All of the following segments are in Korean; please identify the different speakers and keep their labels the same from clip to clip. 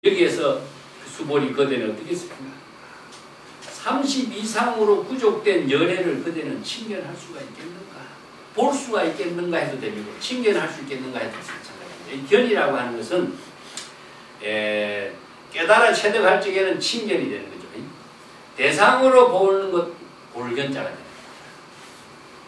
Speaker 1: 여기에서 수보리 거대는 어떻게 했습니까? 30 이상으로 부족된 열애를 그대는 칭견할 수가 있겠는가? 볼 수가 있겠는가 해도 됩니다. 칭견할 수 있겠는가 해도 마찬가지입니다. 이 견이라고 하는 것은 깨달아 체득할 적에는 칭견이 되는 거죠. 대상으로 보는 것 볼견자가 됩니다.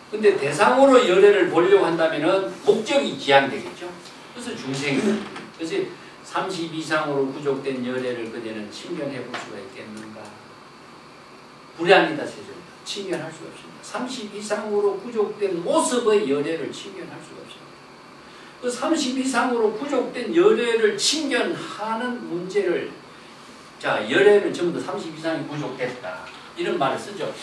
Speaker 1: 근데 대상으로 열애를 보려고 한다면은 목적이 지향되겠죠. 그래서 중생입니다. 그래서 30 이상으로 부족된 열애를 그대는 칭견해 볼 수가 있겠는가? 불량이다 세조입니다. 칭견할 수가 없습니다. 30 이상으로 부족된 모습의 열애를 칭견할 수가 없습니다. 그 30 이상으로 부족된 열애를 칭견하는 문제를 자 열애를 전부 다 30 이상이 부족됐다 이런 말을 쓰죠.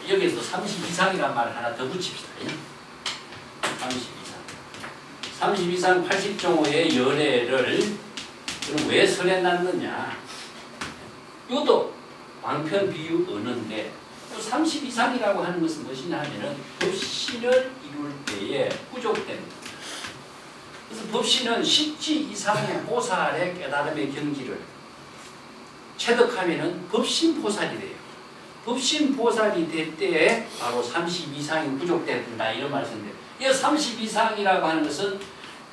Speaker 1: 여기서 30 이상이란 말을 하나 더 붙입시다. 30 이상. 30 이상 80종의 열애를 그럼 왜 설해놨느냐? 이것도 왕편 비유 언어인데 30 이상이라고 하는 것은 무엇이냐 하면은 법신을 이룰 때에 부족된 그래서 법신은 십지 이상의 보살의 깨달음의 경지를 체득하면은 법신 보살이 돼요. 법신 보살이 될 때에 바로 30 이상이 부족된다 이런 말씀인데 이 30 이상이라고 하는 것은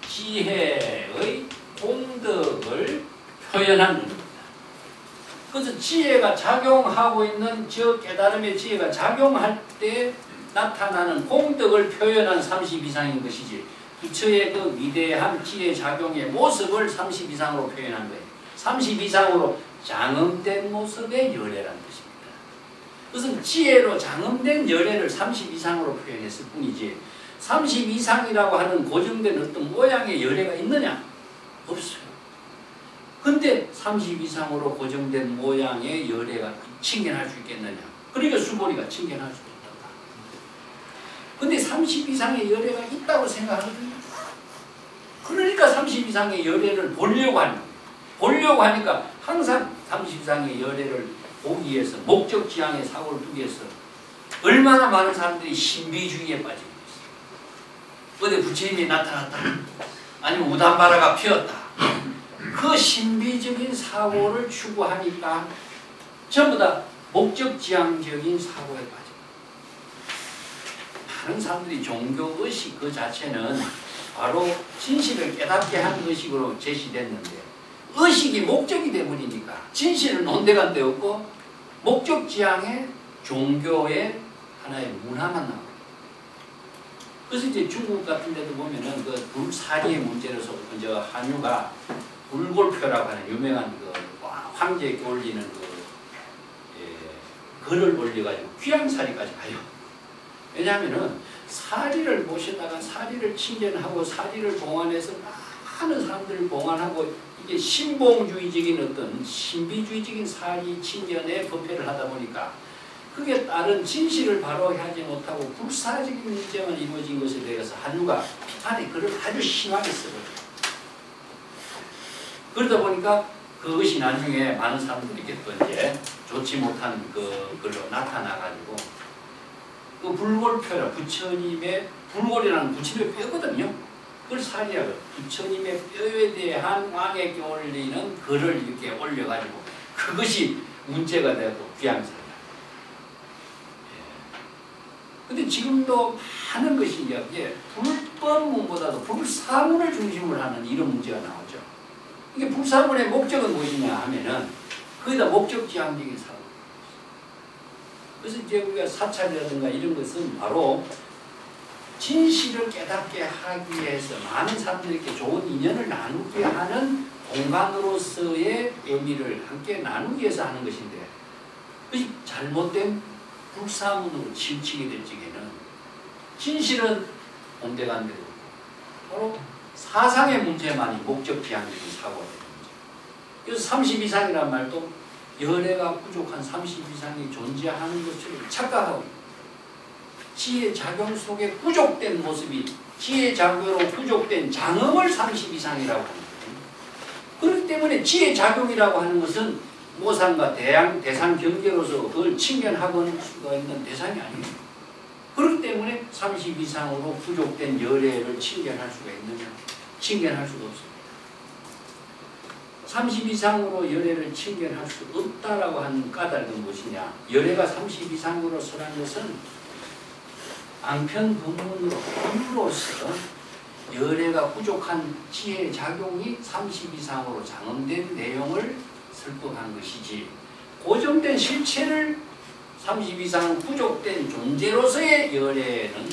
Speaker 1: 지혜의 공덕을 표현하는 겁니다. 그래서 지혜가 작용하고 있는 저 깨달음의 지혜가 작용할 때 나타나는 공덕을 표현한 30 이상인 것이지 부처의 그 위대한 지혜 작용의 모습을 30 이상으로 표현한 거예요. 30 이상으로 장엄된 모습의 열애라는 뜻입니다. 그것은 지혜로 장엄된 열애를 30 이상으로 표현했을 뿐이지 30 이상이라고 하는 고정된 어떤 모양의 열애가 있느냐? 없어요. 근데 30 이상으로 고정된 모양의 열애가 칭견할 수 있겠느냐? 그러니까 수보리가 칭견할 수 있다. 근데 30 이상의 열애가 있다고 생각하거든요. 그러니까 30 이상의 열애를 보려고 하는 거예요. 보려고 하니까 항상 30 이상의 열애를 보기 위해서 목적 지향의 사고를 두기 위해서 얼마나 많은 사람들이 신비주의에 빠지고 있어요. 어디 부처님이 나타났다. 아니면 우담바라가 피었다. 그 신비적인 사고를 추구하니까 전부 다 목적 지향적인 사고에 빠져요. 많은 사람들이 종교의식 그 자체는 바로 진실을 깨닫게 한 의식으로 제시됐는데 의식이 목적이 되버리니까 진실은 온데간데 없고 목적 지향의 종교의 하나의 문화만 나와요. 그래서 이제 중국 같은 데도 보면은 그 불사리의 문제로서 이제 한유가 불골표라고 하는 유명한 그 황제에게 올리는 글을 올려가지고 귀양사리까지 가요. 왜냐하면은 사리를 모시다가 사리를 칭견하고 사리를 봉안해서 많은 사람들을 봉안하고 이게 신봉주의적인 어떤 신비주의적인 사리 칭견에 법회를 하다 보니까 그게 다른 진실을 바로 하지 못하고 불사적인 문제만 이루어진 것에 대해서 한유가 비판의 글을 아주 심하게 써요. 그러다 보니까 그것이 나중에 많은 사람들에게 또 이제 좋지 못한 그 글로 나타나가지고 그 불골표라 부처님의 불골이라는 부처님의 뼈거든요. 그걸 사리라고 부처님의 뼈에 대한 왕에게 올리는 글을 이렇게 올려가지고 그것이 문제가 되고 귀양사리라. 근데 지금도 많은 것이 이제 불법문보다도 불사문을 중심으로 하는 이런 문제가 나오죠. 이게 불사문의 목적은 무엇이냐 하면은 거기다 목적 지향적인 사고. 그래서 이제 우리가 사찰이라든가 이런 것은 바로 진실을 깨닫게 하기 위해서 많은 사람들에게 좋은 인연을 나누게 하는 공간으로서의 의미를 함께 나누기 위해서 하는 것인데 그것이 잘못된 불사문으로 치우치게 될 적에는 진실은 온데간데도 바로 사상의 문제만이 목적 지향적인 사고가 되는 거죠. 그래서 30 이상이란 말도 열애가 부족한 30 이상이 존재하는 것을 착각하고 지혜 작용 속에 부족된 모습이 지혜 작용으로 부족된 장엄을 30 이상이라고 하는 거예요. 그렇기 때문에 지혜 작용이라고 하는 것은 모상과 대상 경계로서 그걸 칭견하고 수가 있는 대상이 아니에요. 그렇기 때문에 30 이상으로 부족된 열애를 칭견할 수가 있느냐? 칭견할 수가 없습니다. 30 이상으로 열애를 칭견할 수 없다라고 하는 까닭은 무엇이냐? 열애가 30 이상으로 서란 것은 앙편 본문으로서 열애가 부족한 지혜 작용이 30 이상으로 장엄된 내용을 설법한 것이지, 고정된 실체를 30 이상 부족된 존재로서의 열애는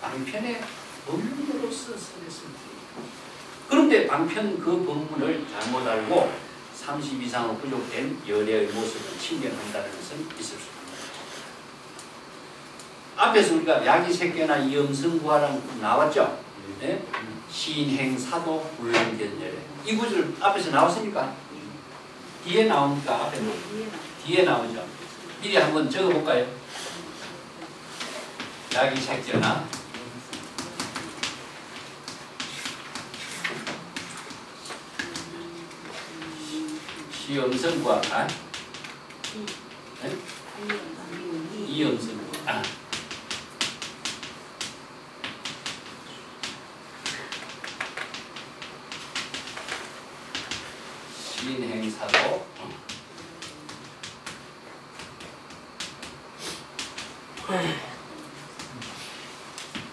Speaker 1: 방편의 본문으로서 쓰였습니다. 그런데 방편 그 본문을 잘못 알고 30 이상으로 부족된 열애의 모습을 칭견한다는 것은 있을 수 없습니다. 앞에서 우리가 야기색계나 이음성구하랑 나왔죠? 네? 신행, 사도, 불능견열애. 이 구절 앞에서 나왔습니까? 뒤에 나옵니까? 앞에 뒤에 나오죠. 미리 한번 적어볼까요? 야기색계나 시음성구하 네? 이음성구 신행사도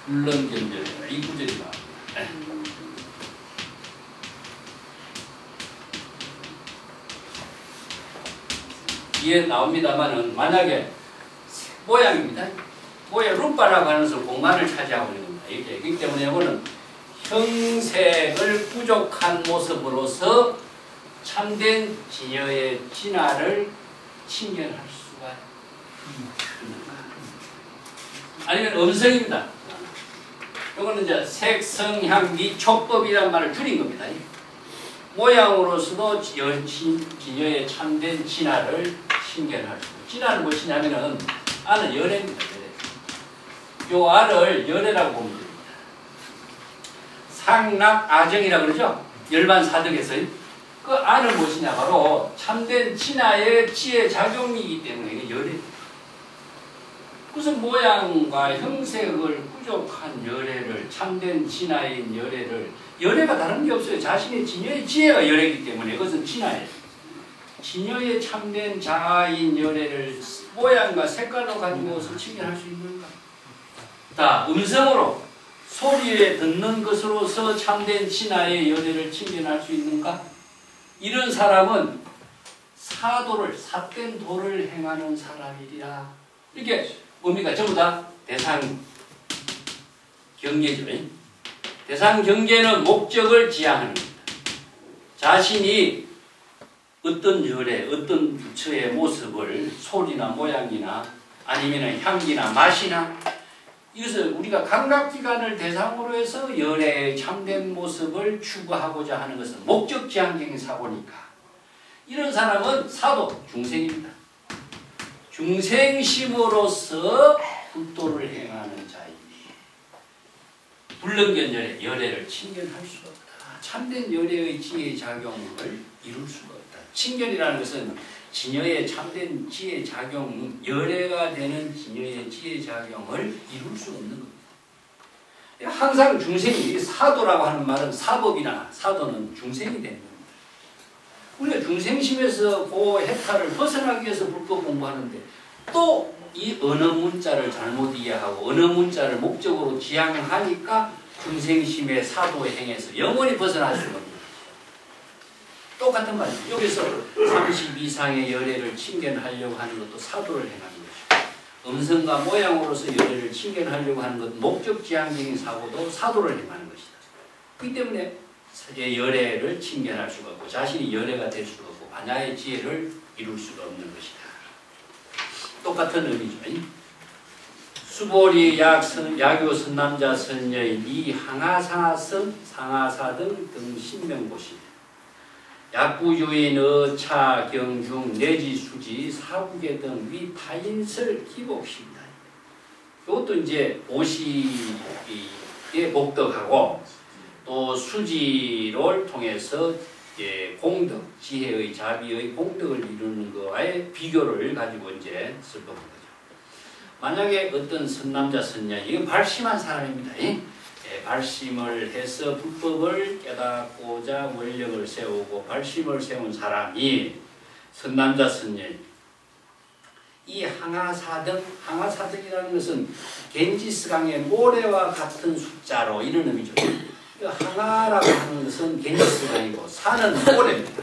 Speaker 1: 불능견열애. 이 구절이 나옵니다. 뒤에 나옵니다만은 만약에 모양입니다. 모양 룸바라고 하는 것은 공간을 차지하고 있는 겁니다. 이렇게. 그렇기 때문에 이거는 형색을 부족한 모습으로서 참된 진여의 진화를 칭견할 수가 있는가. 아니면 음성입니다. 이거는 이제 색성향미 촉법이란 말을 줄인 겁니다. 모양으로서도 진여의 참된 진화를 칭견할 수. 진화는 무엇이냐면은 알은 열애입니다. 열애. 요 알을 열애라고 보면 됩니다. 상락아정이라고 그러죠. 열반사득에서 그 알은 무엇이냐, 바로 참된 진화의 지혜 작용이기 때문에 이게 열애입니다. 그래서 모양과 형색을 부족한 열애를, 참된 진화인 열애를, 열애가 다른 게 없어요. 자신의 진여의 지혜가 열애이기 때문에 그것은 진화예요. 진여의 참된 자아인 열애를 모양과 색깔로 가지고서 칭견할 수 있는가? 자, 음성으로 소리에 듣는 것으로서 참된 진화의 열애를 칭견할 수 있는가? 이런 사람은 사도를, 삿된 도를 행하는 사람이리라. 이렇게 뭡니까? 전부 다 대상 경계죠. 대상 경계는 목적을 지향하는 겁니다. 자신이 어떤 열애, 어떤 부처의 모습을 소리나 모양이나 아니면 향기나 맛이나 이것을 우리가 감각기관을 대상으로 해서 열애의 참된 모습을 추구하고자 하는 것은 목적 지향적인 사고니까 이런 사람은 사도, 중생입니다. 중생심으로서 불도를 행하는 자이니 불능견열애, 열애를 칭견할 수가 없다. 참된 열애의 지혜 작용을 이룰 수가 없다. 칭견이라는 것은 진여의 참된 지혜 작용, 열애가 되는 진여의 지혜 작용을 이룰 수 없는 겁니다. 항상 중생이, 사도라고 하는 말은 사법이나 사도는 중생이 되는 겁니다. 우리가 중생심에서 그 해탈을 벗어나기 위해서 불법 공부하는데 또 이 언어 문자를 잘못 이해하고 언어 문자를 목적으로 지향하니까 중생심의 사도에 행해서 영원히 벗어날 수가 없습니다. 똑같은 말이죠. 여기서 30 이상의 열애를 칭견하려고 하는 것도 사도를 행하는 것이고 음성과 모양으로서 열애를 칭견하려고 하는 것 목적 지향적인 사고도 사도를 행하는 것이다. 그렇기 때문에 열애를 칭견할 수가 없고 자신이 열애가 될 수가 없고 반야의 지혜를 이룰 수가 없는 것이다. 똑같은 의미죠. 수보리 야교 선남자 선녀인 이 항하상하성 상하사등 신명고시 약구유인 어차 경중 내지 수지 사국의 등 위 타인설 기복입니다. 이것도 이제 보시에 복덕하고 또 수지를 통해서 공덕, 지혜의 자비의 공덕을 이루는 거와의 비교를 가지고 이제 설법한 거죠. 만약에 어떤 선남자 선녀, 이건 발심한 사람입니다. 발심을 해서 불법을 깨닫고자 원력을 세우고 발심을 세운 사람이 선남자 선녀인 이 항하사등이라는 것은 겐지스강의 모래와 같은 숫자로 이런 의미죠. 항하라고 하는 것은 겐지스강이고 산은 모래입니다.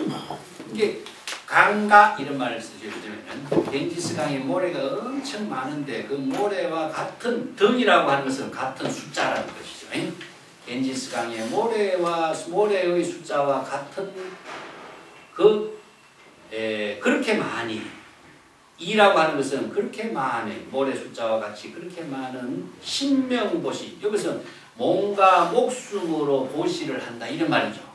Speaker 1: 이게 강가 이런 말을 쓰죠. 요즘에는 겐지스강에 모래가 엄청 많은데 그 모래와 같은 등이라고 하는 것은 같은 숫자라는 것이죠. 겐지스강의 모래의 숫자와 같은 그렇게 많이 이라고 하는 것은 그렇게 많은 모래 숫자와 같이 그렇게 많은 신명보시 여기서 몸과 목숨으로 보시를 한다 이런 말이죠.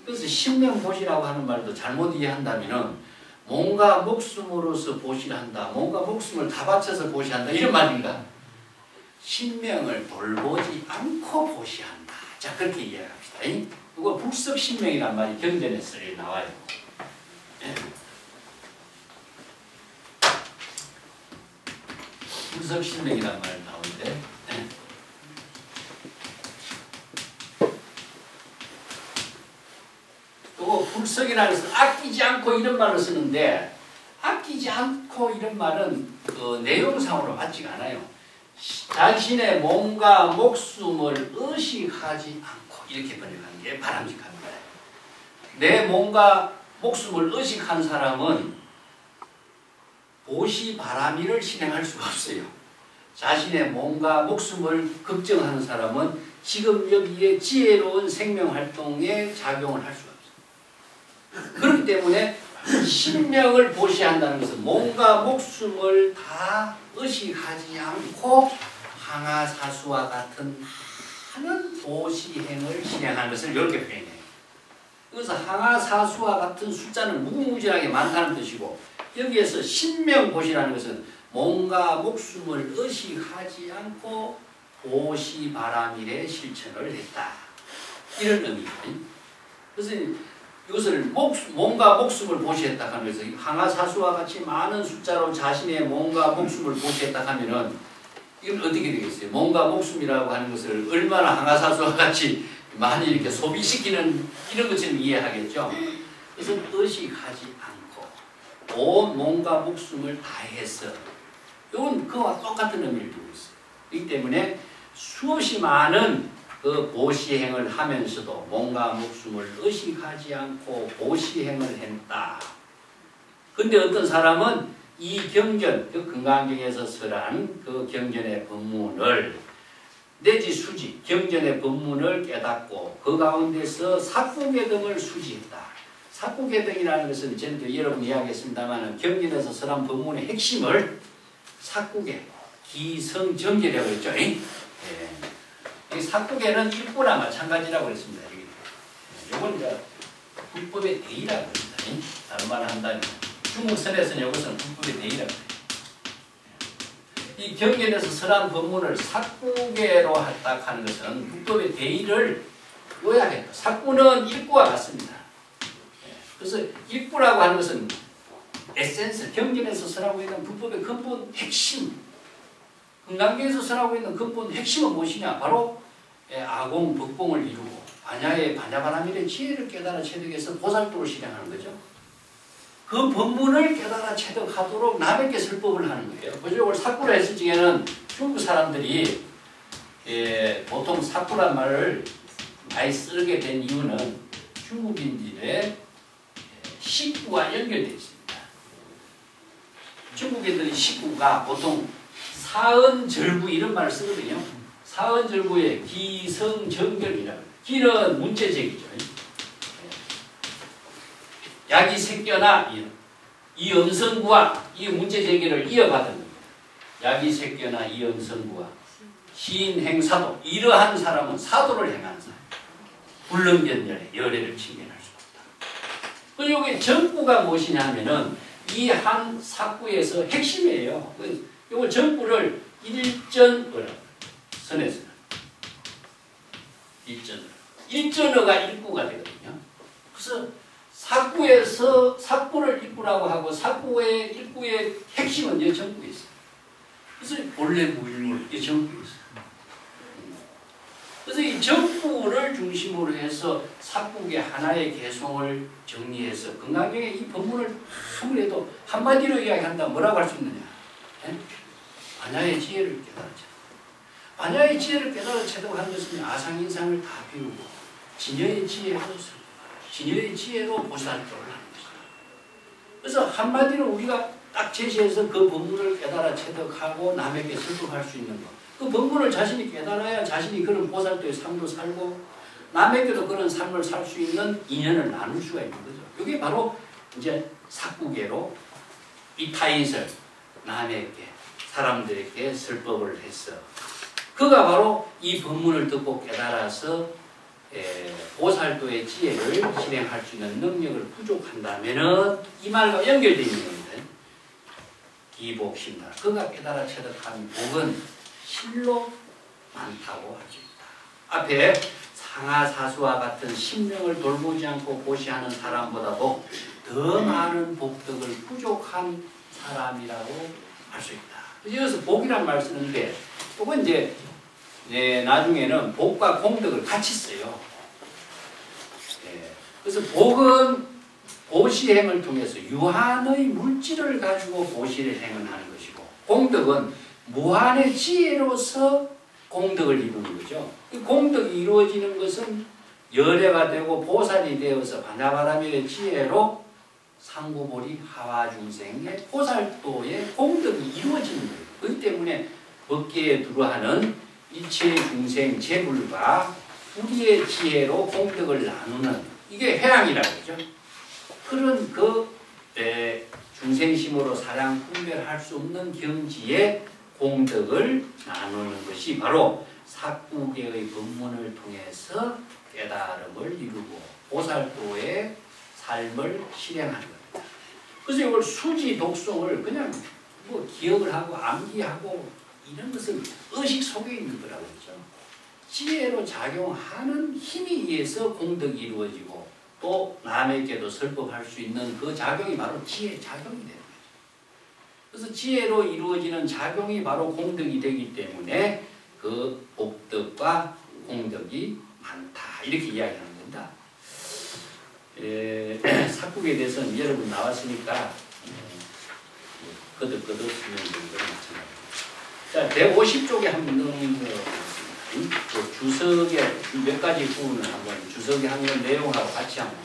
Speaker 1: 그래서 신명보시라고 하는 말도 잘못 이해한다면은 몸과 목숨으로서 보시를 한다. 몸과 목숨을 다 바쳐서 보시한다 이런 말인가? 신명을 돌보지 않고 보시한다. 자 그렇게 이해합시다. 이거 불석신명이란 말이 경전에서 나와요. 네. 불석신명이란 말이 나오는데 네. 또 불석이라는 것은 아끼지 않고 이런 말을 쓰는데 아끼지 않고 이런 말은 그 내용상으로 맞지가 않아요. 자신의 몸과 목숨을 의식하지 않고 이렇게 번역하는 게 바람직합니다. 내 몸과 목숨을 의식한 사람은 보시바라미를 실행할 수가 없어요. 자신의 몸과 목숨을 걱정하는 사람은 지금 여기에 지혜로운 생명활동에 작용을 할 수가 없어요. 그렇기 때문에 신명을 보시한다는 것은 몸과 목숨을 다 의식하지 않고 항하사수와 같은 많은 보시행을 실행하는 것을 이렇게 표현해요. 그래서 항하사수와 같은 숫자는 무궁무진하게 많다는 뜻이고 여기에서 신명보시라는 것은 몸과 목숨을 의식하지 않고 보시바라밀의 실천을 했다. 이런 의미예요. 그래서 이것을 몸과 목숨을 보시했다 하는 것은 항하사수와 같이 많은 숫자로 자신의 몸과 목숨을 보시했다 하면은 이건 어떻게 되겠어요? 몸과 목숨이라고 하는 것을 얼마나 항하사수와 같이 많이 이렇게 소비시키는 이런 것처럼 이해하겠죠. 그래서 의식하지 않고 온 몸과 목숨을 다해서 이건 그와 똑같은 의미를 두고 있어요. 그렇기 때문에 수없이 많은 그 보시행을 하면서도 몸과 목숨을 의식하지 않고 보시행을 했다. 근데 어떤 사람은 이 경전, 그 금강경에서 설한 그 경전의 법문을 내지 수지, 경전의 법문을 깨닫고 그 가운데서 사구계등을 수지했다. 사구계등이라는 것은 전에도 여러분 이야기했습니다만 경전에서 설한 법문의 핵심을 사구계, 기성정계라고 했죠. 이 사구계는 일부나 마찬가지라고 했습니다. 이건 이제 불법의 대의라고 합니다. 다른 말을 한다면 중국선에서는 이것은 불법의 대의라고 해요. 이 경전에서 설한 법문을 사구계로 딱 하는 것은 불법의 대의를 요약했다. 사구는 일구와 같습니다. 그래서 일구라고 하는 것은 에센스, 경전에서 설하고 있는 불법의 근본 핵심, 금강경에서 설하고 있는 근본 핵심은 무엇이냐? 바로 아공, 법공을 이루고 반야의 반야바라밀의 지혜를 깨달아 체득해서 보살도를 실행하는 거죠. 그 법문을 깨달아 체득하도록 남에게 설법을 하는 거예요. 그래서 이걸 사구라 했을 적에는 중국 사람들이 보통 사구란 말을 많이 쓰게 된 이유는 중국인들의 식구와 연결되어 있습니다. 중국인들의 식구가 보통 사언절구 이런 말을 쓰거든요. 사언절구에 기성정결이라고. 기는 문제제기죠. 약이 새겨나 이 음성구와 이 문제제기를 이어받은 겁니다. 약이 새겨나 이 음성구와 시인행사도 이러한 사람은 사도를 행하는 사람. 불능견열에 열애를 칭견할 수 없다. 그리고 여기 정구가 무엇이냐 하면은 이 한 사구에서 핵심이에요. 이거 정구를 일전어라 선에서는 일전어가 일구가 되거든요. 그래서 사구에서 사구를 일구라고 하고 사구의 일구의 핵심은 이 정구에 있어요. 그래서 본래 무일물 이 정구에 있어요. 그래서 이 정부를 중심으로 해서 삽국의 하나의 개성을 정리해서 건강경에 이 법문을 아무래도 한마디로 이야기한다면 뭐라고 할 수 있느냐? 예? 반야의 지혜를 깨달았죠. 반야의 지혜를 깨달아 체득한 것은 아상인상을 다 비우고 진여의 지혜로 보살도를 하는 것이다. 그래서 한마디로 우리가 딱 제시해서 그 법문을 깨달아 체득하고 남에게 설득할 수 있는 것. 그 법문을 자신이 깨달아야 자신이 그런 보살도의 삶도 살고 남에게도 그런 삶을 살 수 있는 인연을 나눌 수가 있는 거죠. 이게 바로 이제 삭구계로 이타인설 남에게 사람들에게 설법을 했어. 그가 바로 이 법문을 듣고 깨달아서 보살도의 지혜를 실행할 수 있는 능력을 부족한다면은 이 말과 연결되어 있는 겁니다. 기복심다. 그가 깨달아 체득한 복은 실로 많다고 할 수 있다. 앞에 상하사수와 같은 심령을 돌보지 않고 고시하는 사람보다도 더 많은 복덕을 부족한 사람이라고 할 수 있다. 여기서 복이란 말 쓰는데 복은 이제 나중에는 복과 공덕을 같이 써요. 그래서 복은 보시행을 통해서 유한의 물질을 가지고 보시를 행하는 것이고 공덕은 무한의 지혜로서 공덕을 이루는 거죠. 이 공덕이 이루어지는 것은 열애가 되고 보살이 되어서 반야바라밀의 지혜로 상고보리 하와중생의 보살도의 공덕이 이루어지는 거예요. 그렇기 때문에 법계에 두루하는 일체 중생 재불과 우리의 지혜로 공덕을 나누는 이게 해양이라고 하죠. 그런 중생심으로 사량 분별할 수 없는 경지에 공덕을 나누는 것이 바로 삭구계의 법문을 통해서 깨달음을 이루고 보살도의 삶을 실행하는 겁니다. 그래서 이걸 수지 독송을 그냥 뭐 기억을 하고 암기하고 이런 것은 의식 속에 있는 거라고 했죠. 지혜로 작용하는 힘에 의해서 공덕이 이루어지고 또 남에게도 설법할 수 있는 그 작용이 바로 지혜 작용이 되는 거죠. 그래서 지혜로 이루어지는 작용이 바로 공덕이 되기 때문에 그 복덕과 공덕이 많다 이렇게 이야기하는 겁니다. 삭국에 대해서는 여러분 나왔으니까 거듭거듭 설명드리는 건 마찬가지입니다. 자, 150쪽에 한번 넘어가겠습니다. 그 주석의 몇 가지 부분을 한번 주석에 한 건 내용하고 같이 한번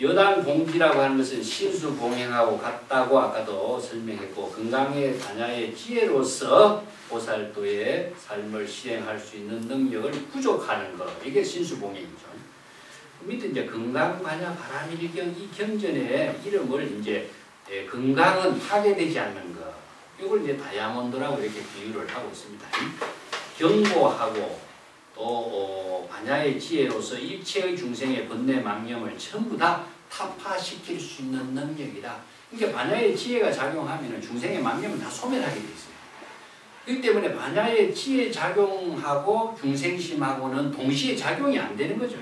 Speaker 1: 여당 공지라고 하는 것은 신수 봉행하고 같다고 아까도 설명했고 건강의 반야의 지혜로서 보살도의 삶을 실행할 수 있는 능력을 부족하는 것 이게 신수 봉행이죠. 밑에 이제 건강 반야 바라밀경 이 경전의 이름을 이제 건강은 파괴되지 않는 것 이걸 이제 다이아몬드라고 이렇게 비유를 하고 있습니다. 경고하고 또 반야의 지혜로서 일체의 중생의 번뇌 망념을 전부 다 타파시킬 수 있는 능력이다. 그러니까 반야의 지혜가 작용하면 중생의 망념은 다 소멸하게 돼 있어요. 그렇기 때문에 반야의 지혜 작용하고 중생심하고는 동시에 작용이 안 되는 거죠.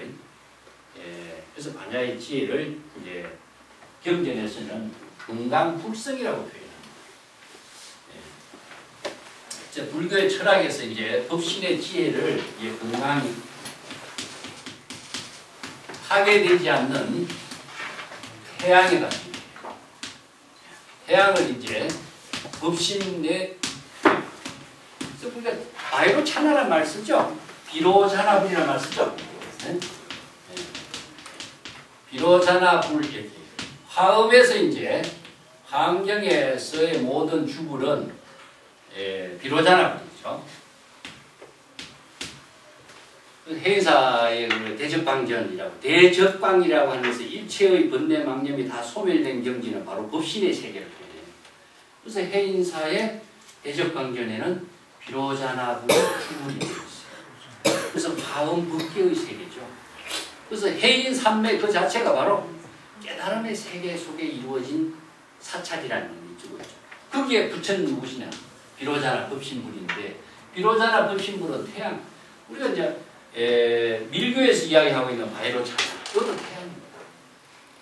Speaker 1: 그래서 반야의 지혜를 이제 경전에서는 건강불성이라고 표현합니다. 불교의 철학에서 이제 법신의 지혜를 이제 건강이 파괴되지 않는 태양에 같습니다. 태양을 이제 법신의 우리가 바이로 찬나란 말 쓰죠. 비로자나불이라는 말 쓰죠. 비로자나불 화음에서 이제 환경에서의 모든 주불은 비로자나불이죠. 해사의 대적방전이라고 대적방이라고 하는 것은 일체의 번뇌 망념이 다 소멸된 경지는 바로 법신의 세계를 표현해요. 그래서 해인사의 대적방전에는 비로자나불의 주불이 되어 있어요. 그래서 화음 법계의 세계죠. 그래서 해인산맥 그 자체가 바로 깨달음의 세계 속에 이루어진 사찰이라는 의미죠. 거기에 부처는 누구시냐? 비로자나 법신불인데 비로자나 법신불은 태양. 우리가 이제 밀교에서 이야기하고 있는 바이로차나 이것도 태양입니다.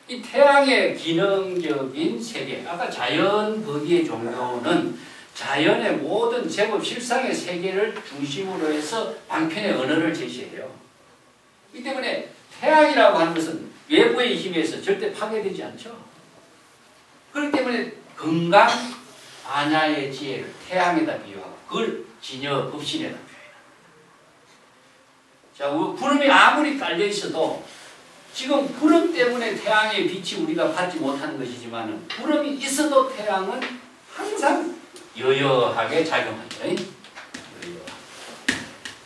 Speaker 1: 이 태양의 기능적인 세계. 아까 자연 거기의 종교는 자연의 모든 제법 실상의 세계를 중심으로 해서 방편의 언어를 제시해요. 이 때문에 태양이라고 하는 것은 외부의 힘에 의해서 절대 파괴되지 않죠. 그렇기 때문에 건강 반야의 지혜를 태양에다 비유하고 그걸 진여 법신에다 비유해요. 자, 구름이 아무리 깔려 있어도 지금 구름 때문에 태양의 빛이 우리가 받지 못하는 것이지만 구름이 있어도 태양은 항상 여여하게 작용한다.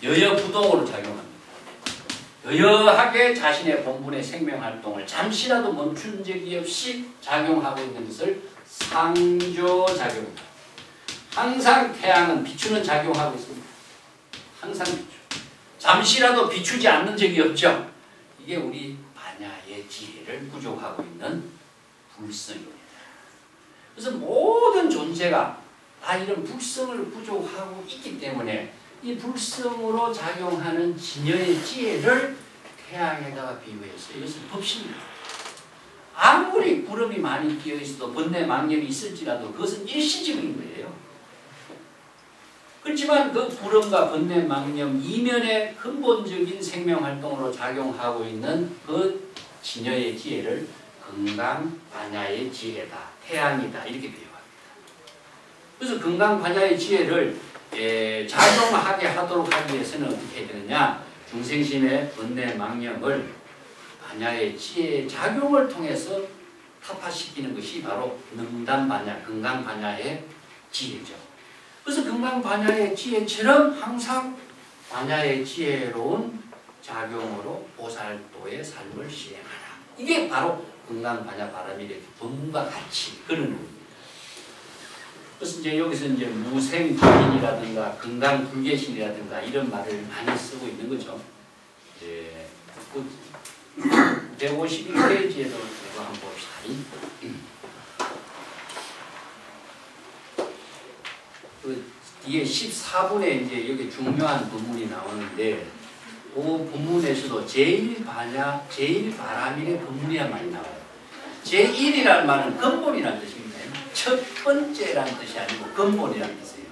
Speaker 1: 여여부동으로 작용합니다. 여여하게 자신의 본분의 생명활동을 잠시라도 멈춘 적이 없이 작용하고 있는 것을 상조작용입니다. 항상 태양은 비추는 작용하고 있습니다. 항상 비추. 잠시라도 비추지 않는 적이 없죠. 이게 우리 반야의 지혜를 부족하고 있는 불성입니다. 그래서 모든 존재가 다 이런 불성을 부족하고 있기 때문에 이 불성으로 작용하는 진여의 지혜를 태양에다가 비유해서 이것은 법신입니다. 아무리 구름이 많이 끼어 있어도 번뇌 망념이 있을지라도 그것은 일시적인 거예요. 그렇지만 그 구름과 번뇌 망념 이면에 근본적인 생명활동으로 작용하고 있는 그 진여의 지혜를 건강 반야의 지혜다, 태양이다 이렇게 비유합니다. 그래서 건강 반야의 지혜를 작용하게 하도록 하기 위해서는 어떻게 해야 되느냐? 중생심의 번뇌 망념을 반야의 지혜의 작용을 통해서 타파시키는 것이 바로 능단 반야, 건강 반야의 지혜죠. 그래서 건강 반야의 지혜처럼 항상 반야의 지혜로운 작용으로 보살도의 삶을 시행하라. 이게 바로 건강 반야 바라밀의 본문과 같이 그런 의미입니다. 그래서 이제 여기서 이제 무생불인이라든가 건강 불개신이라든가 이런 말을 많이 쓰고 있는 거죠. 예, 151페이지에도 한번 봅시다. 그 뒤에 14분에 이제 여기 중요한 본문이 나오는데 그 본문에서도 제1반야, 제1바라밀의 본문이란 나와요. 제1이라는 말은 근본이라는 뜻입니다. 첫 번째라는 뜻이 아니고 근본이라는 뜻이에요.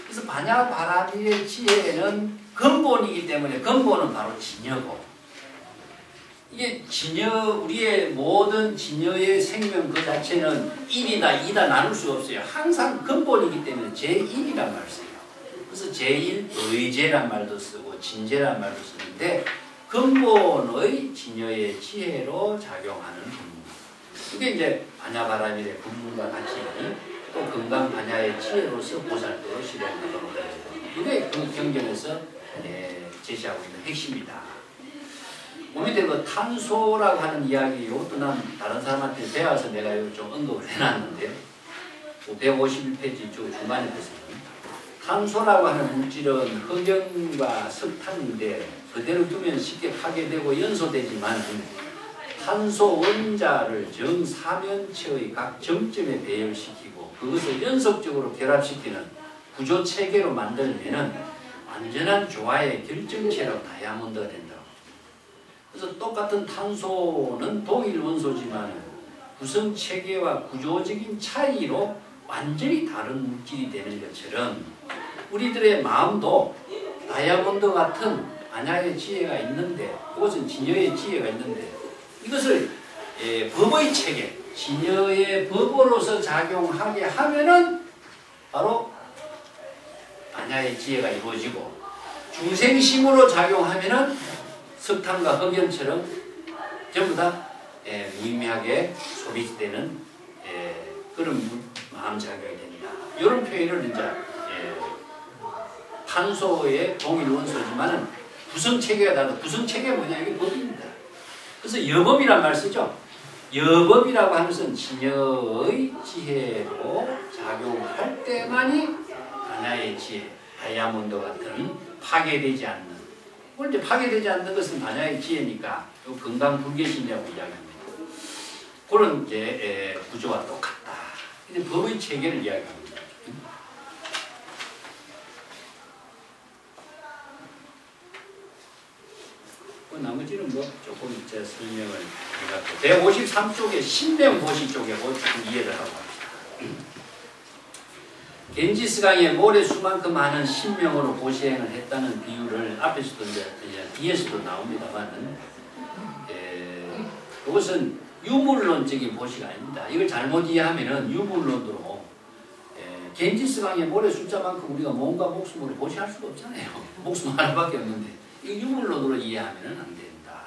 Speaker 1: 그래서 반야 바라밀의 지혜는 근본이기 때문에 근본은 바로 진여고 이게 진여, 우리의 모든 진여의 생명 그 자체는 1이다 2다 나눌 수 없어요. 항상 근본이기 때문에 제1이란 말을 써요. 그래서 제1 의제란 말도 쓰고 진제란 말도 쓰는데 근본의 진여의 지혜로 작용하는 본문. 이게 이제 반야바라밀의 본문과 같이 또 건강 반야의 지혜로서 보살도로 실행하도록 해요. 이게 그 경전에서 제시하고 있는 핵심이다. 밑에 그 탄소라고 하는 이야기, 이것도 난 다른 사람한테 배워서 내가 좀 언급을 해놨는데요. 151페이지 중간에 보시면 탄소라고 하는 물질은 흑연과 석탄인데 그대로 두면 쉽게 파괴되고 연소되지만 탄소 원자를 정사면체의 각 정점에 배열시키고 그것을 연속적으로 결합시키는 구조체계로 만들면 완전한 조화의 결정체로 다이아몬드가 된다. 그래서 똑같은 탄소는 동일 원소지만 구성체계와 구조적인 차이로 완전히 다른 물질이 되는 것처럼 우리들의 마음도 다이아몬드 같은 반야의 지혜가 있는데 그것은 진여의 지혜가 있는데 이것을 법의 체계, 진여의 법으로서 작용하게 하면은 바로 반야의 지혜가 이루어지고 중생심으로 작용하면은 석탄과 흑연처럼 전부 다 무의미하게 소비되는 그런 마음작용이 된다. 이런 표현을 이제 탄소의 동일 원소지만은 구성체계가 다르다. 구성체계가 뭐냐? 이게 법입니다. 그래서 여법이란 말 쓰죠. 여법이라고 하는 것은 진여의 지혜로 작용할 때만이 반야의 지혜, 다이아몬드 같은 파괴되지 않는 이제 파괴되지 않는 것은 반야의 지혜니까 건강 불개신이라고 이야기합니다. 그런 이제 구조와 똑같다. 이제 법의 체계를 이야기합니다. 나머지는 뭐 조금 제 설명을 해갖고 153쪽에 신명보시 쪽에 조금 이해를 하고 합니다. 겐지스강에 모래수만큼 많은 신명으로 고시행을 했다는 비유를 앞에서도 이제 뒤에서도 나옵니다만, 이것은 유물론적인 보시가 아닙니다. 이걸 잘못 이해하면은 유물론으로 겐지스강에 모래 숫자만큼 우리가 몸과 목숨으로 보시할 수가 없잖아요. 목숨 하나밖에 없는데 이 유물론으로 이해하면은 안 된다.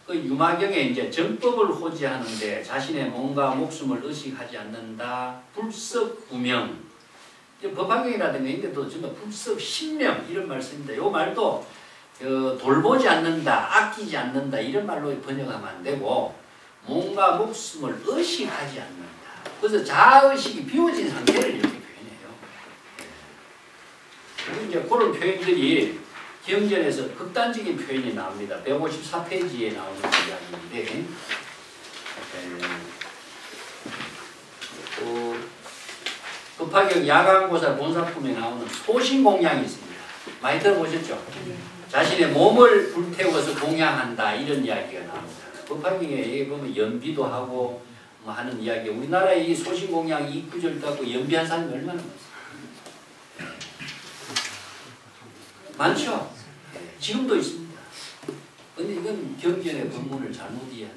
Speaker 1: 그 유마경에 이제 정법을 호지하는데 자신의 몸과 목숨을 의식하지 않는다. 불석구명. 법화경이라든가 이런 데도 정말 불석신명 이런 말씀입니다. 이 말도 돌보지 않는다, 아끼지 않는다 이런 말로 번역하면 안 되고 몸과 목숨을 의식하지 않는다. 그래서 자의식이 비워진 상태를 이렇게 표현해요. 이제 그런 표현들이 경전에서 극단적인 표현이 나옵니다. 154페이지에 나오는 이야기인데, 급파경 야광보살 본사품에 나오는 소신공양이 있습니다. 많이 들어보셨죠? 자신의 몸을 불태워서 공양한다 이런 이야기가 나옵니다. 급파경에 보면 연비도 하고 뭐 하는 이야기. 우리나라에 이 소신공양 이구절도 하고 연비한 사람이 얼마나 많죠? 지금도 있습니다. 근데 이건 경전의 본문을 잘못 이해한.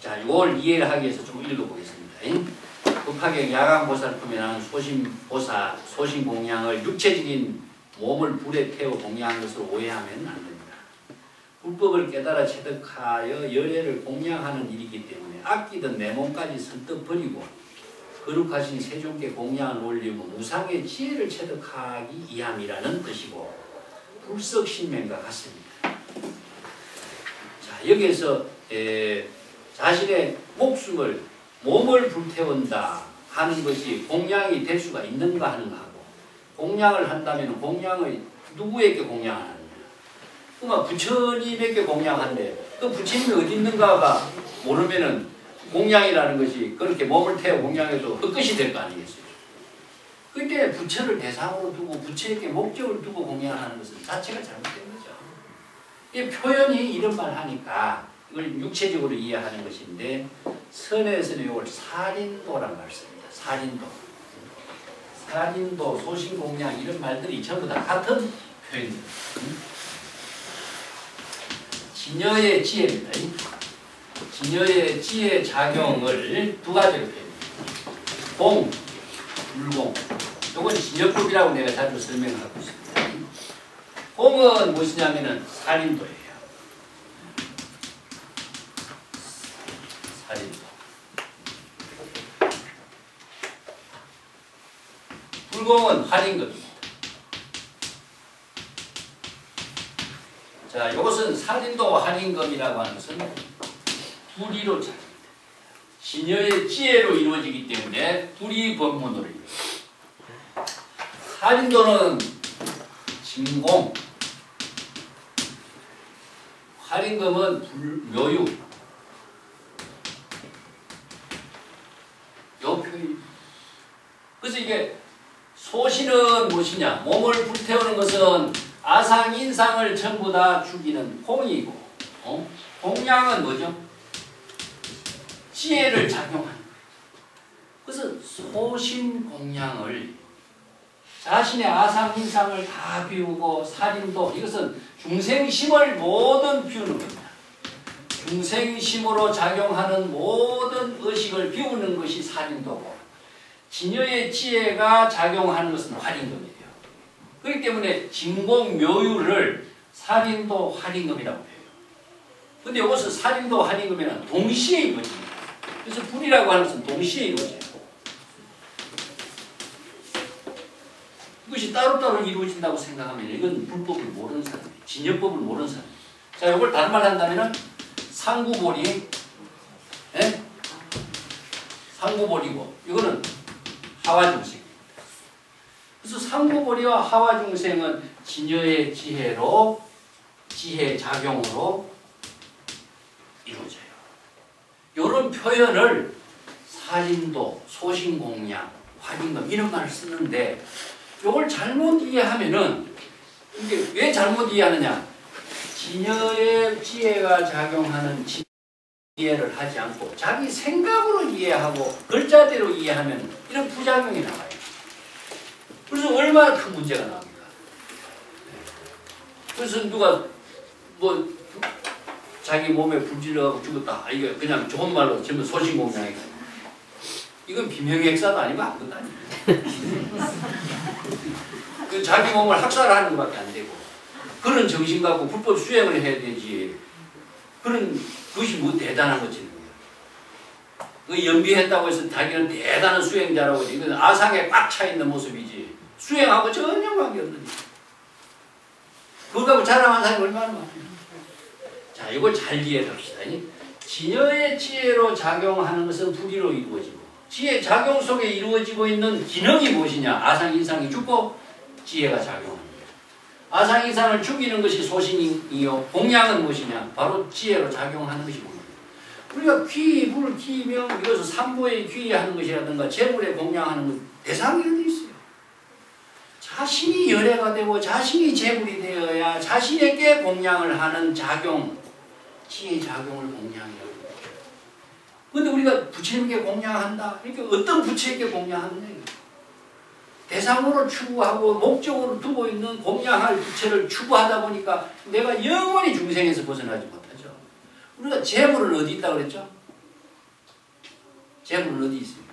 Speaker 1: 자, 이걸 이해를 하기 위해서 좀 읽어보겠습니다. 급파경 야광보살품에 나오는 소신공양을 육체적인 몸을 불에 태워 공양한 것으로 오해하면 안 됩니다. 불법을 깨달아 체득하여 열애를 공양하는 일이기 때문에 아끼던 내 몸까지 선뜻 버리고 거룩하신 세종께 공양을 올리고 무상의 지혜를 체득하기 이함이라는 뜻이고 불석신명과 같습니다. 자, 여기에서 자신의 몸을 불태운다 하는 것이 공양이 될 수가 있는가 하는 거하고, 공양을 한다면 공양을 누구에게 공양하느냐. 그러면 부처님에게 공양한데 그 부처님이 어디 있는가가 모르면은 공양이라는 것이 그렇게 몸을 태워 공양해도 헛것이 될 거 아니겠어요. 그때 부처를 대상으로 두고 부처에게 목적을 두고 공양하는 것은 자체가 잘못된 거죠. 이 표현이 이런 말 하니까 이걸 육체적으로 이해하는 것인데, 선에서는 이걸 살인도란 말 씁니다. 살인도, 소신공양 이런 말들이 전부 다 같은 표현입니다. 진여의 지혜입니다. 진여의 지혜 작용을 두 가지로 표현합니다. 공, 불공. 이건 진여법이라고 내가 자주 설명하고 있습니다. 공은 무엇이냐면은 살인도예요. 살인도. 불공은 활인급입니다. 자, 이것은 살인도와 활인급이라고 하는 것은 둘이로 작용합니다. 진여의 지혜로 이루어지기 때문에 둘이 법문으로 이루어집니다. 살인도는 진공, 활인급은 묘유. 요 표현. 그래서 이게 소신은 무엇이냐? 몸을 불태우는 것은 아상, 인상을 전부 다 죽이는 공이고, 공양은 뭐죠? 지혜를 작용하는 거예요. 그래서 소신공양을 자신의 아상, 인상을 다 비우고 살인도, 이것은 중생심을 모든 비우는 겁니다. 중생심으로 작용하는 모든 의식을 비우는 것이 살인도고, 진여의 지혜가 작용하는 것은 활인금이에요. 그렇기 때문에 진공묘유를 살인도 활인금이라고 해요. 근데 이것은 살인도 활인금이란 동시에 이루어집니다. 그래서 불이라고 하는 것은 동시에 이루어져요. 이것이 따로따로 이루어진다고 생각하면 이건 불법을 모르는 사람이에요. 진여법을 모르는 사람이에요. 자, 이걸 다른 말 한다면은 상구보리, 상구보리고, 이거는 하와중생입니다. 그래서 상구보리와 하와중생은 진여의 지혜로, 지혜 작용으로 이루어져요. 이런 표현을 살인도, 소신공양, 활인금 이런 말을 쓰는데, 이걸 잘못 이해하면은, 이게 왜 잘못 이해하느냐? 진여의 지혜가 작용하는 이해를 하지 않고 자기 생각으로 이해하고 글자대로 이해하면 이런 부작용이 나와요. 그래서 얼마나 큰 문제가 나옵니까? 그래서 누가 뭐 자기 몸에 불질러가고 죽었다. 이게 그냥 좋은 말로 전부 소신공양이다. 이건 비명객사도 아니고 아무것도 아니에요. 그 자기 몸을 학살하는 것밖에 안 되고 그런 정신 갖고 불법 수행을 해야 되지. 그런 그것이 뭐 대단한 거지. 그 연비했다고 해서 자기는 대단한 수행자라고 이건 아상에 꽉 차 있는 모습이지. 수행하고 전혀 관계없는. 그거 갖고 자랑하는 사람이 얼마나 많아요. 자, 이걸 잘 이해합시다. 진여의 지혜로 작용하는 것은 불의로 이루어지고 지혜 작용 속에 이루어지고 있는 기능이 무엇이냐? 아상인상이 죽고 지혜가 작용합니다. 아상인상을 죽이는 것이 소신이요. 공양은 무엇이냐? 바로 지혜로 작용하는 것이 뭡니까? 우리가 귀, 물, 기, 명 이것을 삼보에 귀하는 것이라든가 재물에 공양하는 것 대상이 어디 있어요? 자신이 열애가 되고 자신이 재물이 되어야 자신에게 공양을 하는 작용, 지혜 작용을 공양이라고 해요. 그런데 우리가 부처님께 공양한다. 그러니까 어떤 부처에게 공양하느냐. 대상으로 추구하고 목적으로 두고 있는 공양할 부처를 추구하다 보니까 내가 영원히 중생에서 벗어나지 못하죠. 우리가 재물은 어디 있다고 그랬죠? 재물은 어디 있습니까?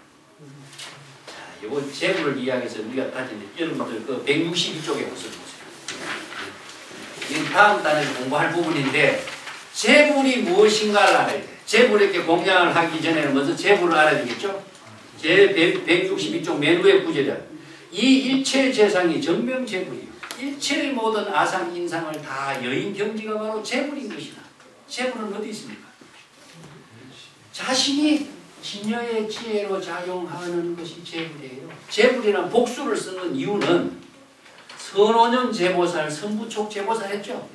Speaker 1: 자, 요거 재물을 이야기해서 우리가 다시 여러분들 그 162쪽에 보세요. 이 다음 단에서 공부할 부분인데 재물이 무엇인가를 알아야 돼. 재물에게 공양을 하기 전에는 먼저 재물을 알아야 되겠죠? 제 162쪽 맨 위에 구절이야. 이 일체 재상이 정명재물이요. 일체의 모든 아상, 인상을 다 여인 경지가 바로 재물인 것이다. 재물은 어디 있습니까? 자신이 진여의 지혜로 작용하는 것이 재물이에요. 재물이란 복수를 쓰는 이유는 선오념 제보살, 선부촉 제보살 했죠.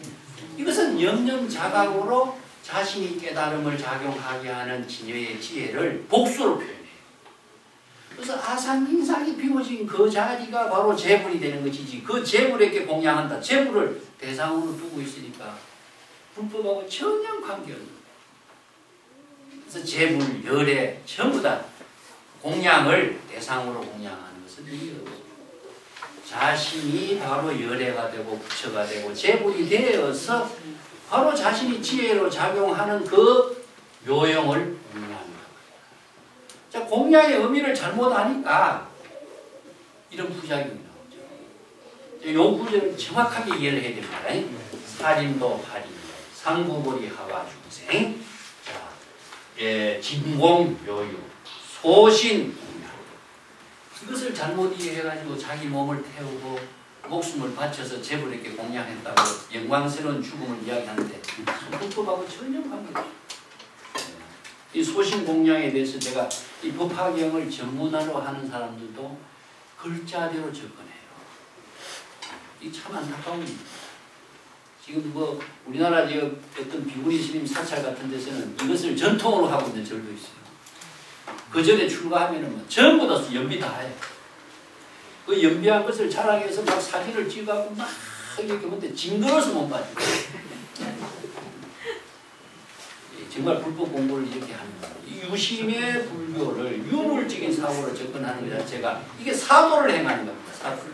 Speaker 1: 이것은 염념자각으로 자신이 깨달음을 작용하게 하는 진여의 지혜를 복수로 표현해요. 그래서 아상인상이 비워진 그 자리가 바로 재물이 되는 것이지 그 재물에게 공양한다. 재물을 대상으로 두고 있으니까 불법하고 전혀 관계없는 거예요. 그래서 재물, 열애 전부 다 공양을 대상으로 공양하는 것은 의미가 없습니다. 자신이 바로 열애가 되고 부처가 되고 재물이 되어서 바로 자신이 지혜로 작용하는 그 묘용을 공양합니다. 자, 공양의 의미를 잘못 아니까 이런 부작용이 나오죠. 이 구절을 정확하게 이해를 해야 됩니다. 살인도 팔인도 상구보리 하와 중생 자, 진공 묘유 소신 공양 이것을 잘못 이해해가지고 자기 몸을 태우고 목숨을 바쳐서 재벌에게 공양했다고 영광스러운 죽음을 이야기하는데 불법하고 전혀 관계없어요. 이 소신 공양에 대해서 제가 이 법화경을 전문화로 하는 사람들도 글자대로 접근해요. 이 참 안타까운 일입니다. 지금 뭐 우리나라 지금 어떤 비구니 스님 사찰 같은 데서는 이것을 전통으로 하고 있는 절도 있어요. 그 전에 출가하면은 뭐 전부 다 연비 다 해요. 그 연비한 것을 자랑해서 막 사진을 찍어갖고 막 이렇게 보는데 징그러워서 못 봐요. 정말 불법 공부를 이렇게 합니다. 유심의 불교를 유물적인 사고로 접근하는 것 자체가 이게 사도를 행하는 겁니다. 사도를.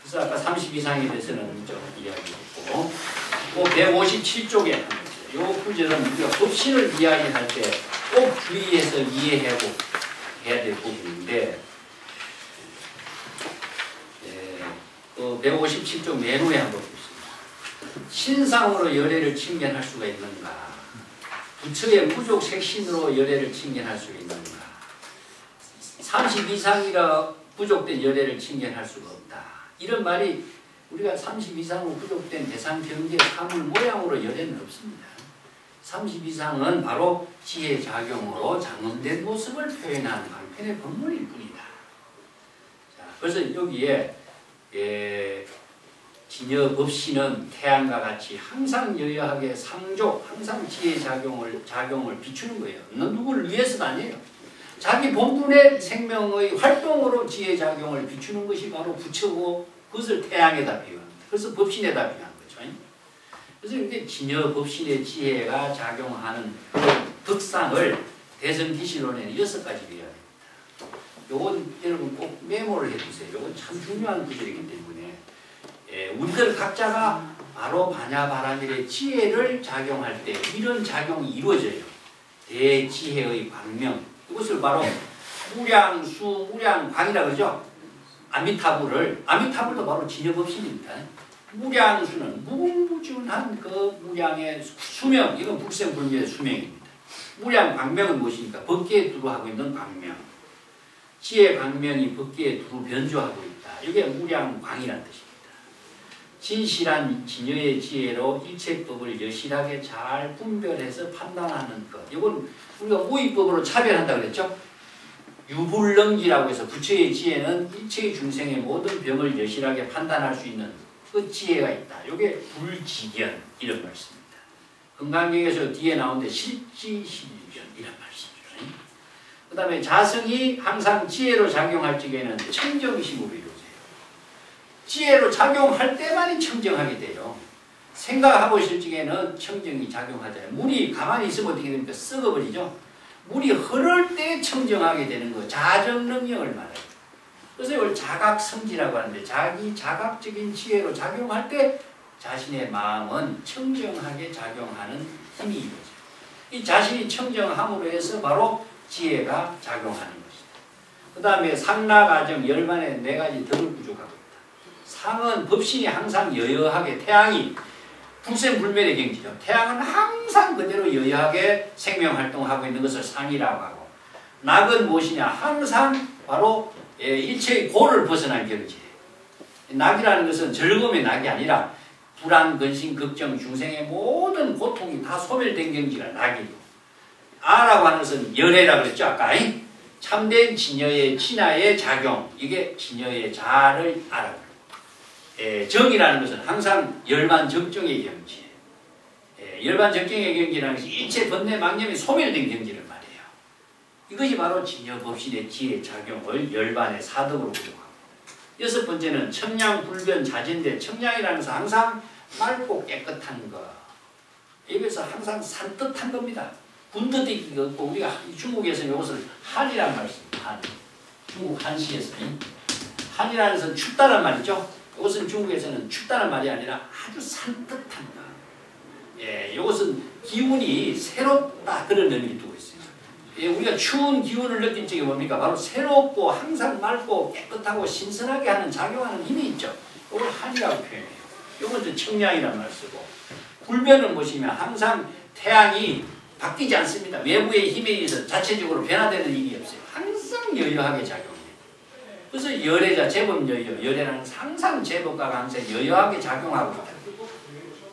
Speaker 1: 그래서 아까 30 이상에 대해서는 좀 이야기했고 그 157쪽에 이 구절은 우리가 법신을 이야기할 때 꼭 주의해서 이해하고 해야 될 부분인데 그 157쪽 맨 후에 한번 보겠습니다. 신상으로 열애를 칭견할 수가 있는가? 부처의 무족 색신으로 열애를 칭견할 수가 있는가? 30 이상이라 부족된 열애를 칭견할 수가 없다. 이런 말이 우리가 30 이상으로 부족된 대상 경계 사물 모양으로 열애는 없습니다. 30 이상은 바로 지혜 작용으로 장엄된 모습을 표현한 한편의 법문일 뿐이다. 자, 그래서 여기에 진여 법신은 태양과 같이 항상 여여하게 상조, 항상 지혜 작용을 비추는 거예요. 누구를 위해서는 아니에요. 자기 본분의 생명의 활동으로 지혜 작용을 비추는 것이 바로 부처고 그것을 태양에다 비유합니다. 그래서 법신에다 비유한 거죠. 그래서 이게 진여 법신의 지혜가 작용하는 그 덕상을 대성기실론에는 6가지 배워야 됩니다. 요건 여러분 꼭 메모를 해두세요. 요건 참 중요한 구절이기 때문에 우리들 각자가 바로 반야바라밀의 지혜를 작용할 때 이런 작용이 이루어져요. 대지혜의 광명, 이것을 바로 무량수, 무량광이라 그러죠. 아미타불도 바로 진여법신입니다. 무량수는 무궁무진한 그 무량의 수명, 이건 불생불멸의 수명입니다. 무량광명은 무엇입니까? 법계에 두루 하고 있는 광명. 지혜 광명이 법계에 두루 변조하고 있다. 이게 무량광이라는 뜻입니다. 진실한 진여의 지혜로 일체법을 여실하게 잘 분별해서 판단하는 것. 이건 우리가 무의법으로 차별한다고 그랬죠. 유불능기라고 해서 부처의 지혜는 일체의 중생의 모든 병을 여실하게 판단할 수 있는 그 지혜가 있다. 이게 불지견 이런 말씀입니다. 건강경에서 뒤에 나오는데 실지실견 이런 말씀이죠. 그 다음에 자성이 항상 지혜로 작용할 적에는 청정심으로 이루어져요. 지혜로 작용할 때만이 청정하게 돼요. 생각하고 있을 적에는 청정이 작용하잖아요. 물이 가만히 있으면 어떻게 됩니까? 썩어버리죠. 물이 흐를 때 청정하게 되는 거, 자정능력을 말해요. 그래서 이걸 자각성지라고 하는데 자기 자각적인 지혜로 작용할 때 자신의 마음은 청정하게 작용하는 힘이 이루어져요. 이 자신이 청정함으로 해서 바로 지혜가 작용하는 것이다. 그 다음에 상락아정 열반의 4가지 덕을 부족하고 있다. 상은 법신이 항상 여여하게 태양이 불생불멸의 경지죠. 태양은 항상 그대로 여여하게 생명활동하고 있는 것을 상이라고 하고, 낙은 무엇이냐? 항상 바로 일체의 고를 벗어난 경지예요. 낙이라는 것은 즐거움의 낙이 아니라 불안, 근심, 걱정, 중생의 모든 고통이 다 소멸된 경지가 낙이고, 아라고 하는 것은 열애라고 그랬죠 아까. 참된 진여의 진화의 작용, 이게 진여의 자를 알아요. 정이라는 것은 항상 열반적정의 경지. 열반적정의 경지라는 것이 일체 번뇌 망념이 소멸된 경지를 말해요. 이것이 바로 진여법신의 지혜 작용을 열반의 사덕으로 부족하고, 6번째는 청량불변 자진대. 청량이라는 것은 항상 맑고 깨끗한 것. 여기서 항상 산뜻한 겁니다. 군더더기가 없고, 우리가 중국에서 이것을 한이란 말씀입니다. 한. 중국 한시에서. 한이라는 것은 춥다는 말이죠. 이것은 중국에서는 춥다는 말이 아니라 아주 산뜻한 것. 이것은 기운이 새롭다, 그런 의미를 두고 있어요. 우리가 추운 기운을 느낀 적이 뭡니까? 바로 새롭고 항상 맑고 깨끗하고 신선하게 하는 작용하는 힘이 있죠. 이걸 한이라고 표현해요. 이것은 청량이란 말을 쓰고, 불변은 무엇이냐면 항상 태양이 바뀌지 않습니다. 외부의 힘에 의해서 자체적으로 변화되는 일이 없어요. 항상 여여하게 작용해요. 그래서 열애자, 제법 여여. 열애라는 항상 제법과 항상 여여하게 작용하고 있다.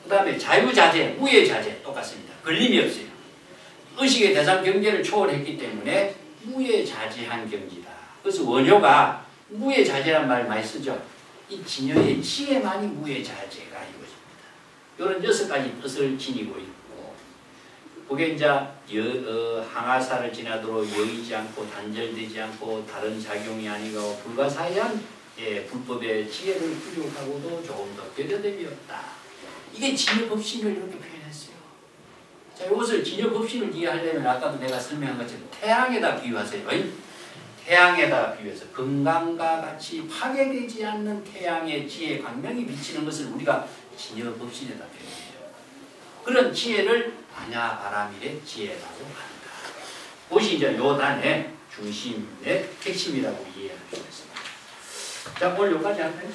Speaker 1: 그 다음에 자유자재, 무예자재 똑같습니다. 걸림이 없어요. 의식의 대상 경계를 초월했기 때문에 무예자재한 경지다. 그래서 원효가 무예자재란 말 많이 쓰죠. 이 진여의 지혜만이 무예자재가 이것입니다. 이런 6가지 뜻을 지니고 있고, 그게 이제 항아사를 지나도록 여의지 않고 단절되지 않고 다른 작용이 아니고 불가사의한 불법의 지혜를 부족하고도 조금 더 배려됨이 없다. 이게 진여법신을 이렇게 표현했어요. 자, 이것을 진여법신을 이해하려면 아까도 내가 설명한 것처럼 태양에다 비유하세요. 태양에다 비유해서 건강과 같이 파괴되지 않는 태양의 지혜 광명이 비치는 것을 우리가 진여법신에다 표현해요. 그런 지혜를 반야바라밀의 지혜라고 한다. 그것이 이제 요단의 중심의 핵심이라고 이해할 수 있습니다. 자, 오늘 여기까지 할까요?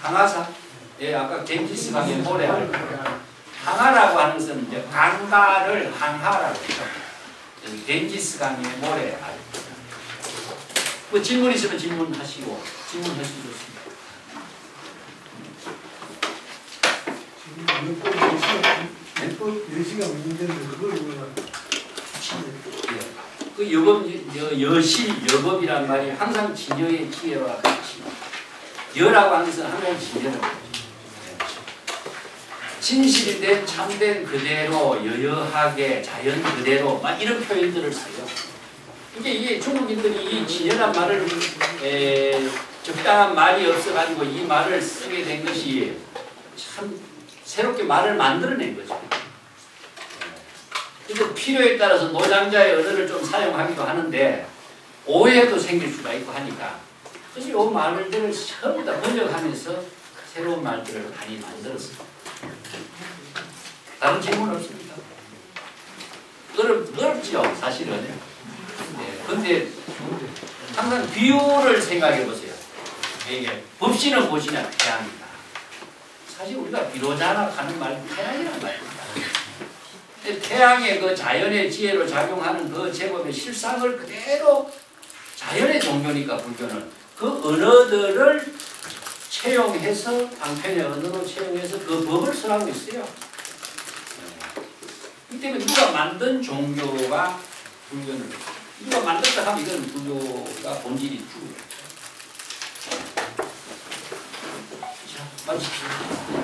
Speaker 1: 항아사. 아까 겐지스 강의 모래알. 항아라고 하는 것은 이제 강가를 항하라고 했죠. 겐지스 강의 모래알. 뭐 질문 있으면 질문하시고, 질문할 수 있습니다.
Speaker 2: 여시가 문제인데 그걸
Speaker 1: 그 여법, 여실, 여법이란 말이 항상 진여의 지혜와 같이, 여라고 하는 것은 항상 진여라고 하죠. 진실된 참된 그대로, 여여하게, 자연 그대로, 막 이런 표현들을 써요. 이게 중국인들이 이 진여란 말을 적당한 말이 없어가지고 이 말을 쓰게 된 것이 참 새롭게 말을 만들어낸 거죠. 그래서 필요에 따라서 노장자의 언어를 좀 사용하기도 하는데 오해도 생길 수가 있고 하니까 그래서 이 말들을 전부 다 번역하면서 새로운 말들을 많이 만들었습니다. 다른 질문 없습니까? 어렵죠, 사실은. 네, 근데 항상 비유를 생각해 보세요. 이게 법신은 무엇이냐? 태양이다. 사실 우리가 비로자락하는 말 태양이란 말입니다. 태양의 그 자연의 지혜로 작용하는 그 제법의 실상을 그대로 자연의 종교니까 불교는 그 언어들을 채용해서 방편의 언어로 채용해서 그 법을 설하고 있어요. 이 때문에 누가 만든 종교가 불교는 누가 만들었다 하면 이건 불교가 본질이 주고요. 자, 마칩시다.